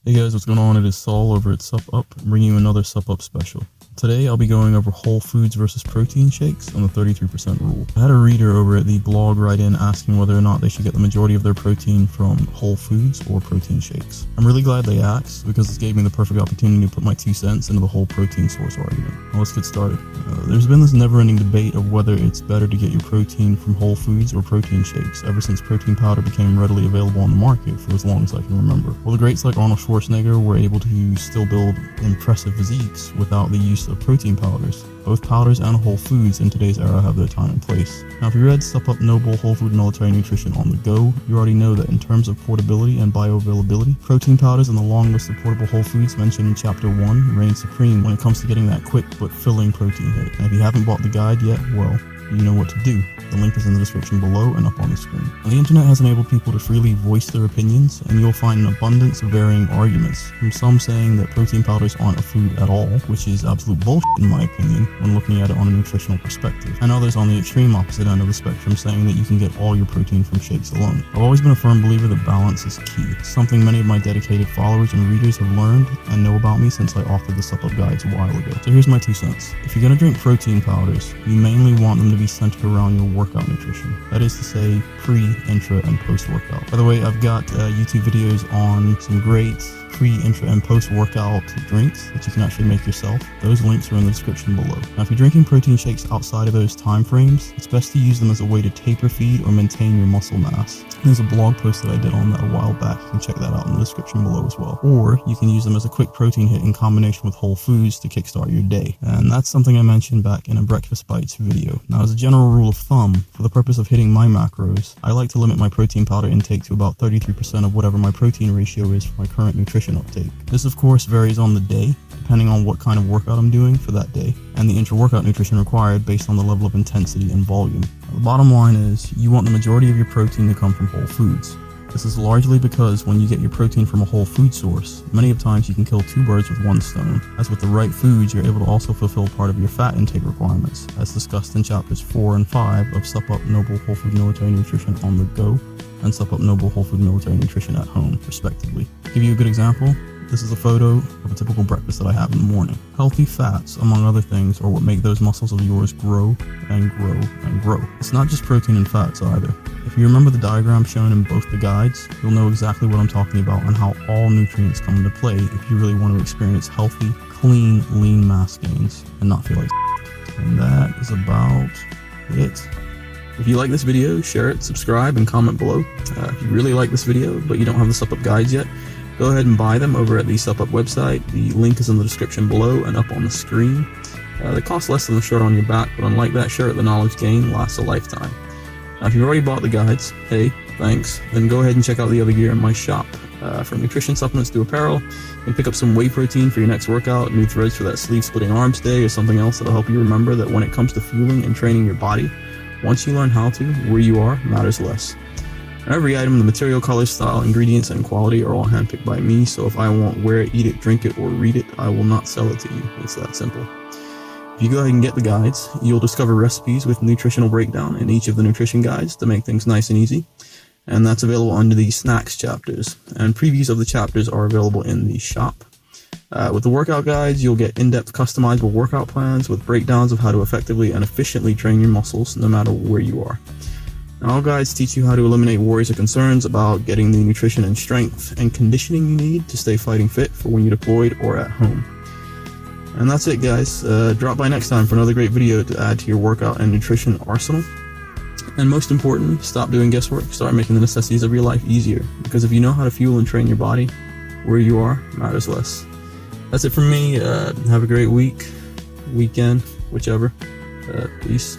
Hey guys, what's going on? It is Saul over at SUPP UP, bringing you another SUPP UP special. Today I'll be going over whole foods versus protein shakes and the 33% rule. I had a reader over at the blog write in asking whether or not they should get the majority of their protein from whole foods or protein shakes. I'm really glad they asked because this gave me the perfect opportunity to put my 2 cents into the whole protein source argument. Now let's get started. There's been this never-ending debate of whether it's better to get your protein from whole foods or protein shakes ever since protein powder became readily available on the market for as long as I can remember. Well, the greats like Arnold Schwarzenegger were able to still build impressive physiques without the use of protein powders. Both powders and whole foods in today's era have their time and place. Now, if you read SUPP UP Noble Whole Food Military Nutrition on the go, you already know that in terms of portability and bioavailability, protein powders and the long list of portable whole foods mentioned in Chapter 1 reign supreme when it comes to getting that quick but filling protein hit. And if you haven't bought the guide yet, well, you know what to do. The link is in the description below and up on the screen. Now, the internet has enabled people to freely voice their opinions, and you'll find an abundance of varying arguments, from some saying that protein powders aren't a food at all, which is absolute bullshit in my opinion when looking at it on a nutritional perspective, and others on the extreme opposite end of the spectrum saying that you can get all your protein from shakes alone. I've always been a firm believer that balance is key, something many of my dedicated followers and readers have learned and know about me since I authored the SUPP UP guides a while ago. So here's my 2 cents. If you're going to drink protein powders, you mainly want them to be centered around your workout nutrition. That is to say, pre, intra, and post-workout. By the way, I've got YouTube videos on some great pre, intra, and post-workout drinks that you can actually make yourself. Those links are in the description below. Now, if you're drinking protein shakes outside of those time frames, it's best to use them as a way to taper feed or maintain your muscle mass. There's a blog post that I did on that a while back. You can check that out in the description below as well. Or you can use them as a quick protein hit in combination with whole foods to kickstart your day. And that's something I mentioned back in a Breakfast Bites video. Now, as a general rule of thumb, for the purpose of hitting my macros, I like to limit my protein powder intake to about 33% of whatever my protein ratio is for my current nutrition uptake. This of course varies on the day, depending on what kind of workout I'm doing for that day, and the intra-workout nutrition required based on the level of intensity and volume. Now, the bottom line is, you want the majority of your protein to come from whole foods. This is largely because when you get your protein from a whole food source, many of times you can kill 2 birds with 1 stone, as with the right foods you're able to also fulfill part of your fat intake requirements, as discussed in chapters 4 and 5 of SUPP UP Noble Whole Food Military Nutrition on the go and SUPP UP Noble Whole Food Military Nutrition at home, respectively. To give you a good example, this is a photo of a typical breakfast that I have in the morning. Healthy fats, among other things, are what make those muscles of yours grow and grow and grow. It's not just protein and fats either. If you remember the diagram shown in both the guides, you'll know exactly what I'm talking about and how all nutrients come into play if you really want to experience healthy, clean, lean mass gains and not feel like And that is about it. If you like this video, share it, subscribe, and comment below. If you really like this video, but you don't have the SUPP UP guides yet, go ahead and buy them over at the SUPP UP website. The link is in the description below and up on the screen. They cost less than a shirt on your back, but unlike that shirt, the knowledge gained lasts a lifetime. Now, if you've already bought the guides, hey, thanks, then go ahead and check out the other gear in my shop. From nutrition supplements to apparel, you can pick up some whey protein for your next workout, new threads for that sleeve splitting arms day, or something else that'll help you remember that when it comes to fueling and training your body, once you learn how to, where you are matters less. Every item, the material, color, style, ingredients, and quality are all handpicked by me, so if I want wear it, eat it, drink it, or read it, I will not sell it to you. It's that simple. If you go ahead and get the guides, you'll discover recipes with nutritional breakdown in each of the nutrition guides to make things nice and easy, and that's available under the snacks chapters, and previews of the chapters are available in the shop. With the workout guides, you'll get in-depth customizable workout plans with breakdowns of how to effectively and efficiently train your muscles no matter where you are. All guides teach you how to eliminate worries or concerns about getting the nutrition and strength and conditioning you need to stay fighting fit for when you're deployed or at home. And that's it, guys. Drop by next time for another great video to add to your workout and nutrition arsenal. And most importantly, stop doing guesswork. Start making the necessities of your life easier. Because if you know how to fuel and train your body, where you are matters less. That's it from me. Have a great week, weekend, whichever. Peace.